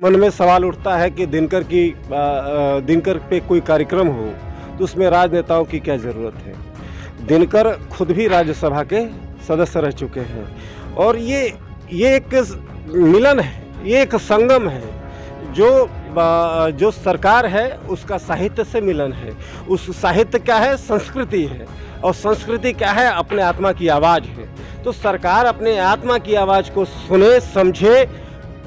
मन में सवाल उठता है कि दिनकर पे कोई कार्यक्रम हो तो उसमें राजनेताओं की क्या ज़रूरत है। दिनकर खुद भी राज्यसभा के सदस्य रह चुके हैं और ये एक मिलन है, ये एक संगम है जो सरकार है उसका साहित्य से मिलन है। उस साहित्य क्या है? संस्कृति है और संस्कृति क्या है? अपने आत्मा की आवाज़ है। तो सरकार अपने आत्मा की आवाज़ को सुने, समझे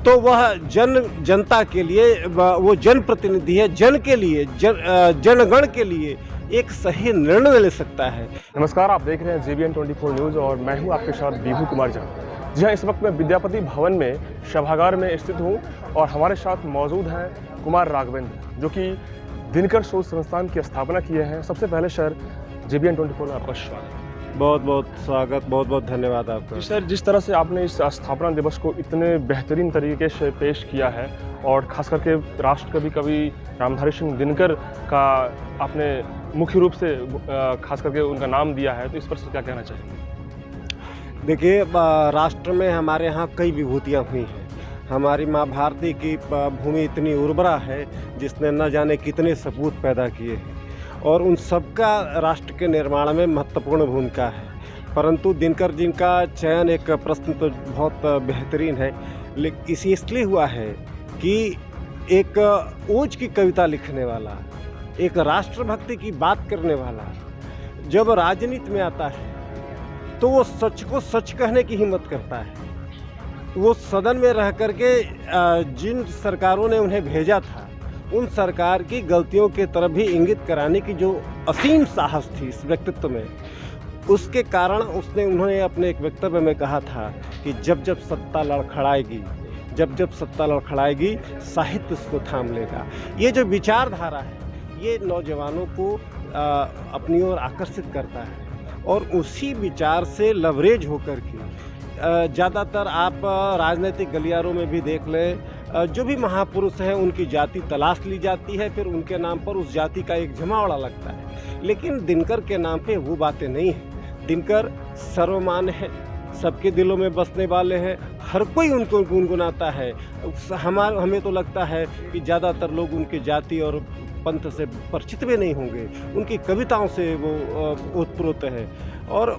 तो वह जनता के लिए वो जनप्रतिनिधि है, जन के लिए, जनगण के लिए एक सही निर्णय ले सकता है। नमस्कार, आप देख रहे हैं JBN 24 न्यूज़ और मैं हूं आपके साथ विभू कुमार झा। जी हाँ, इस वक्त मैं विद्यापति भवन में सभागार में स्थित हूं और हमारे साथ मौजूद हैं कुमार राघवेंद्र, जो कि दिनकर शोध संस्थान की स्थापना किए हैं। सबसे पहले सर, JBN 24 में आपका स्वागत। बहुत बहुत स्वागत, बहुत बहुत धन्यवाद आपका। सर, जिस तरह से आपने इस स्थापना दिवस को इतने बेहतरीन तरीके से पेश किया है और खास करके राष्ट्र कवि रामधारी सिंह दिनकर का आपने मुख्य रूप से खास करके उनका नाम दिया है, तो इस पर से क्या कहना चाहेंगे? देखिए, राष्ट्र में हमारे यहाँ कई विभूतियाँ हुई हैं। हमारी माँ भारती की भूमि इतनी उर्वरा है जिसने न जाने कितने सपूत पैदा किए हैं और उन सबका राष्ट्र के निर्माण में महत्वपूर्ण भूमिका है। परंतु दिनकर जी का चयन, एक प्रश्न तो बहुत बेहतरीन है, लेकिन इसलिए हुआ है कि एक ऊंच की कविता लिखने वाला, एक राष्ट्रभक्ति की बात करने वाला जब राजनीति में आता है तो वो सच को सच कहने की हिम्मत करता है। वो सदन में रह करके जिन सरकारों ने उन्हें भेजा था उन सरकार की गलतियों के तरफ भी इंगित कराने की जो असीम साहस थी इस व्यक्तित्व में, उसके कारण उन्होंने अपने एक वक्तव्य में कहा था कि जब जब सत्ता लड़खड़ाएगी साहित्य उसको थाम लेगा। ये जो विचारधारा है ये नौजवानों को अपनी ओर आकर्षित करता है और उसी विचार से लवरेज होकर के ज़्यादातर आप राजनीतिक गलियारों में भी देख लें, जो भी महापुरुष हैं उनकी जाति तलाश ली जाती है, फिर उनके नाम पर उस जाति का एक जमावड़ा लगता है। लेकिन दिनकर के नाम पे वो बातें नहीं हैं। दिनकर सर्वमान्य है, सबके दिलों में बसने वाले हैं, हर कोई उनको गुनगुनाता है। हमें तो लगता है कि ज़्यादातर लोग उनकी जाति और पंथ से परिचित भी नहीं होंगे, उनकी कविताओं से वो ओतप्रोत है और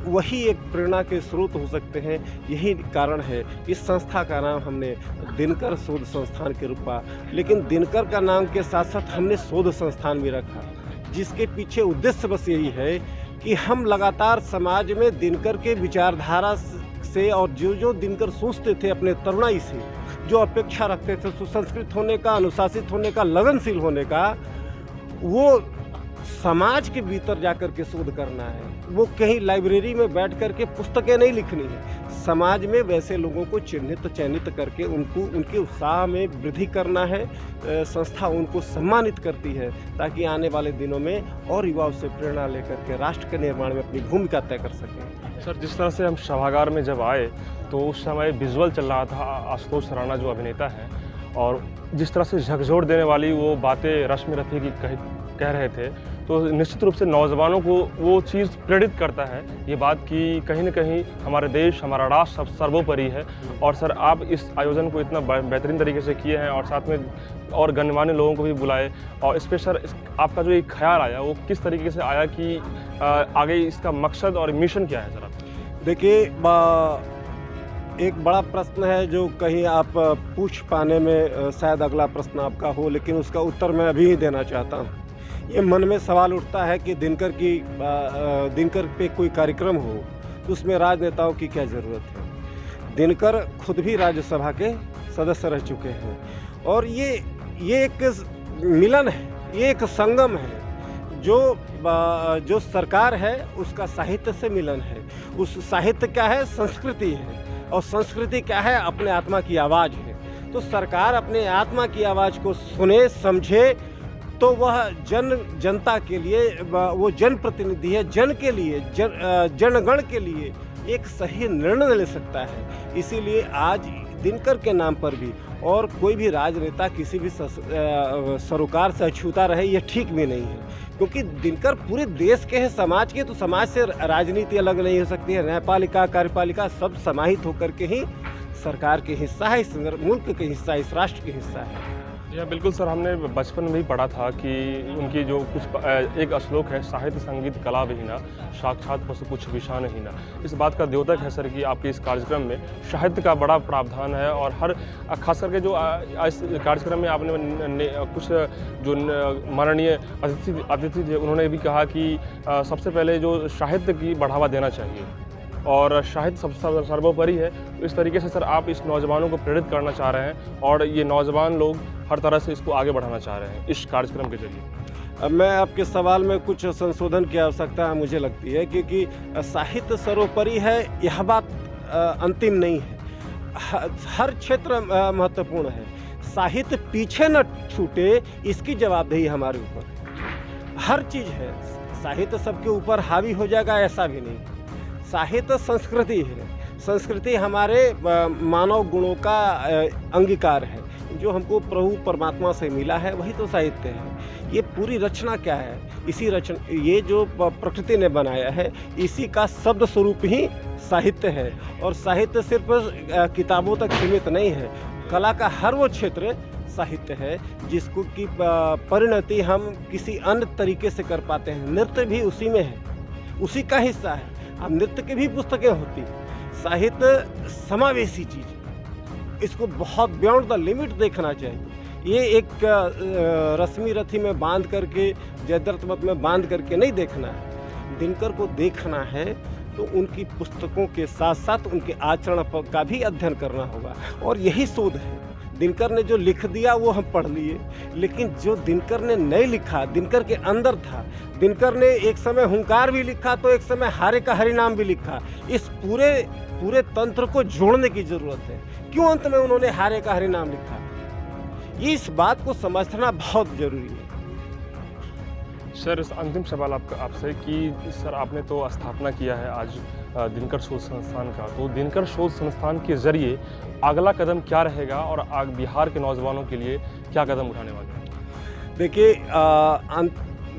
वही एक प्रेरणा के स्रोत हो सकते हैं। यही कारण है इस संस्था का नाम हमने दिनकर शोध संस्थान के रूप में, लेकिन दिनकर का नाम के साथ साथ हमने शोध संस्थान भी रखा, जिसके पीछे उद्देश्य बस यही है कि हम लगातार समाज में दिनकर के विचारधारा से और जो दिनकर सोचते थे अपने तरुणाई से, जो अपेक्षा रखते थे सुसंस्कृत होने का, अनुशासित होने का, लगनशील होने का, वो समाज के भीतर जाकर के शोध करना है। वो कहीं लाइब्रेरी में बैठ करके पुस्तकें नहीं लिखनी है, समाज में वैसे लोगों को चयनित करके उनके उत्साह में वृद्धि करना है। संस्था उनको सम्मानित करती है ताकि आने वाले दिनों में और युवा उससे प्रेरणा लेकर के राष्ट्र के निर्माण में अपनी भूमिका तय कर सकें। सर, जिस तरह से हम सभागार में जब आए तो उस समय विजुअल चल रहा था, आशुतोष राणा जो अभिनेता है, और जिस तरह से झकझोर देने वाली वो बातें रश्मि रथी की कह रहे थे, तो निश्चित रूप से नौजवानों को वो चीज़ प्रेरित करता है, ये बात कि कहीं न कहीं हमारे देश, हमारा राष्ट्र सर्वोपरि है। और सर, आप इस आयोजन को इतना बेहतरीन तरीके से किए हैं और साथ में और गणमान्य लोगों को भी बुलाए, और इस पर सर आपका जो एक ख्याल आया वो किस तरीके से आया कि आगे इसका मकसद और मिशन क्या है सर आपका? देखिए, एक बड़ा प्रश्न है जो कहीं आप पूछ पाने में शायद अगला प्रश्न आपका हो, लेकिन उसका उत्तर मैं अभी ही देना चाहता हूँ। ये मन में सवाल उठता है कि दिनकर पे कोई कार्यक्रम हो तो उसमें राजनेताओं की क्या ज़रूरत है। दिनकर खुद भी राज्यसभा के सदस्य रह चुके हैं और ये एक मिलन है, ये एक संगम है जो सरकार है उसका साहित्य से मिलन है। उस साहित्य क्या है? संस्कृति है और संस्कृति क्या है? अपने आत्मा की आवाज़ है। तो सरकार अपने आत्मा की आवाज़ को सुने, समझे तो वह जनता के लिए, वो जनप्रतिनिधि है, जन के लिए, जनगण के लिए एक सही निर्णय ले सकता है। इसीलिए आज दिनकर के नाम पर भी और कोई भी राजनेता किसी भी सरोकार से अछूता रहे, ये ठीक भी नहीं है, क्योंकि दिनकर पूरे देश के हैं, समाज के, तो समाज से राजनीति अलग नहीं हो सकती है। न्यायपालिका, कार्यपालिका सब समाहित होकर के ही सरकार के हिस्सा है, इस मुल्क के हिस्सा है, इस राष्ट्र के हिस्सा है। जी हाँ, बिल्कुल सर, हमने बचपन में ही पढ़ा था कि उनकी जो एक श्लोक है, साहित्य संगीत कला विहीना साक्षात पशु पुच्छ विषान हीना। इस बात का द्योतक है सर कि आपके इस कार्यक्रम में साहित्य का बड़ा प्रावधान है और हर खास करके जो इस कार्यक्रम में आपने कुछ जो माननीय अतिथि थे उन्होंने भी कहा कि सबसे पहले जो साहित्य की बढ़ावा देना चाहिए और साहित्य सबसे सर्वोपरि है। तो इस तरीके से सर आप इस नौजवानों को प्रेरित करना चाह रहे हैं और ये नौजवान लोग हर तरह से इसको आगे बढ़ाना चाह रहे हैं इस कार्यक्रम के जरिए। अब मैं आपके सवाल में कुछ संशोधन की आवश्यकता मुझे लगती है, क्योंकि साहित्य सर्वोपरि है यह बात अंतिम नहीं है। हर क्षेत्र महत्वपूर्ण है, साहित्य पीछे न छूटे इसकी जवाबदेही हमारे ऊपर। हर चीज़ है, साहित्य सबके ऊपर हावी हो जाएगा ऐसा भी नहीं। साहित्य संस्कृति है, संस्कृति हमारे मानव गुणों का अंगीकार है, जो हमको प्रभु परमात्मा से मिला है वही तो साहित्य है। ये पूरी रचना क्या है, इसी रचना, ये जो प्रकृति ने बनाया है इसी का शब्द स्वरूप ही साहित्य है। और साहित्य सिर्फ किताबों तक सीमित नहीं है, कला का हर वो क्षेत्र साहित्य है जिसको की परिणति हम किसी अन्य तरीके से कर पाते हैं। नृत्य भी उसी में है, उसी का हिस्सा है। अब नृत्य की भी पुस्तकें होती, साहित्य समावेशी चीज़, इसको बहुत बियॉन्ड द लिमिट देखना चाहिए। ये एक रश्मि रथी में बांध करके, जयद्रथ मत में बांध करके नहीं देखना है। दिनकर को देखना है तो उनकी पुस्तकों के साथ साथ उनके आचरण का भी अध्ययन करना होगा, और यही शोध है। दिनकर ने जो लिख दिया वो हम पढ़ लिए, लेकिन जो दिनकर ने नहीं लिखा, दिनकर के अंदर था। दिनकर ने एक समय हुंकार भी लिखा तो एक समय हारे का हरिनाम भी लिखा। इस पूरे तंत्र को जोड़ने की जरूरत है। क्यों अंत में उन्होंने हारे का हरिनाम लिखा, ये इस बात को समझना बहुत जरूरी है। सर, इस अंतिम सवाल आपसे कि सर आपने तो स्थापना किया है आज दिनकर शोध संस्थान का, तो दिनकर शोध संस्थान के जरिए अगला कदम क्या रहेगा और बिहार के नौजवानों के लिए क्या कदम उठाने वाले हैं? देखिए,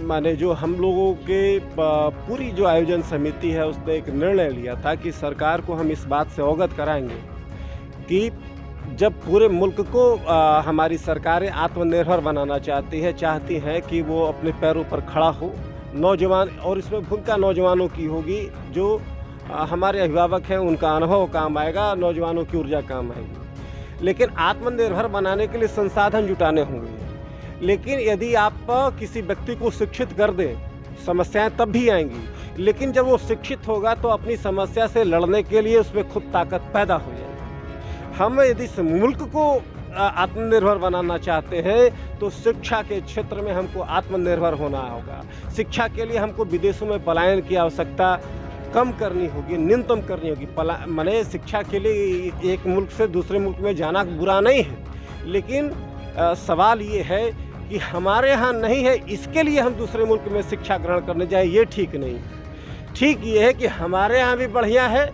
माने जो हम लोगों के पूरी जो आयोजन समिति है उसने एक निर्णय लिया था कि सरकार को हम इस बात से अवगत कराएंगे कि जब पूरे मुल्क को हमारी सरकारें आत्मनिर्भर बनाना चाहती हैं कि वो अपने पैरों पर खड़ा हो, नौजवान, और इसमें भूमिका नौजवानों की होगी। जो हमारे अभिभावक हैं उनका अनुभव काम आएगा, नौजवानों की ऊर्जा काम आएगी। लेकिन आत्मनिर्भर बनाने के लिए संसाधन जुटाने होंगे। लेकिन यदि आप किसी व्यक्ति को शिक्षित कर दें, समस्याएं तब भी आएंगी, लेकिन जब वो शिक्षित होगा तो अपनी समस्या से लड़ने के लिए उसमें खुद ताकत पैदा हो जाएगी। हम यदि इस मुल्क को आत्मनिर्भर बनाना चाहते हैं तो शिक्षा के क्षेत्र में हमको आत्मनिर्भर होना होगा। शिक्षा के लिए हमको विदेशों में पलायन की आवश्यकता कम करनी होगी, न्यूनतम करनी होगी। माने शिक्षा के लिए एक मुल्क से दूसरे मुल्क में जाना बुरा नहीं है, लेकिन सवाल ये है कि हमारे यहाँ नहीं है, इसके लिए हम दूसरे मुल्क में शिक्षा ग्रहण करने जाए, ये ठीक नहीं। ठीक ये है कि हमारे यहाँ भी बढ़िया है,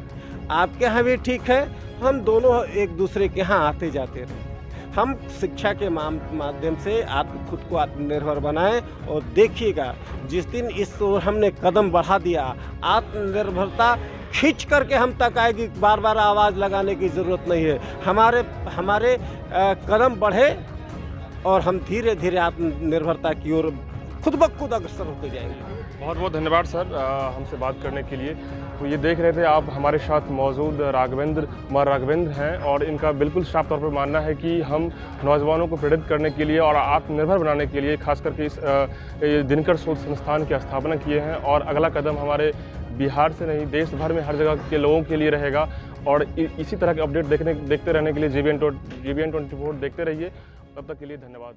आपके यहाँ भी ठीक है, हम दोनों एक दूसरे के यहाँ आते जाते रहें। हम शिक्षा के माध्यम से खुद को आत्मनिर्भर बनाएं, और देखिएगा जिस दिन इस ओर हमने कदम बढ़ा दिया, आत्मनिर्भरता खींच करके हम तक आएगी। बार बार आवाज़ लगाने की ज़रूरत नहीं है। हमारे कदम बढ़े और हम धीरे धीरे आत्मनिर्भरता की ओर खुद ब खुद अग्रसर होते जाएंगे। बहुत बहुत धन्यवाद सर हमसे बात करने के लिए। तो ये देख रहे थे आप, हमारे साथ मौजूद राघवेंद्र हैं, और इनका बिल्कुल साफ तौर पर मानना है कि हम नौजवानों को प्रेरित करने के लिए और आत्मनिर्भर बनाने के लिए खास करके इस दिनकर शोध संस्थान की स्थापना किए हैं। और अगला कदम हमारे बिहार से नहीं, देश भर में हर जगह के लोगों के लिए रहेगा। और इसी तरह के अपडेट देखते रहने के लिए GBN 24 देखते रहिए। तब तक के लिए धन्यवाद।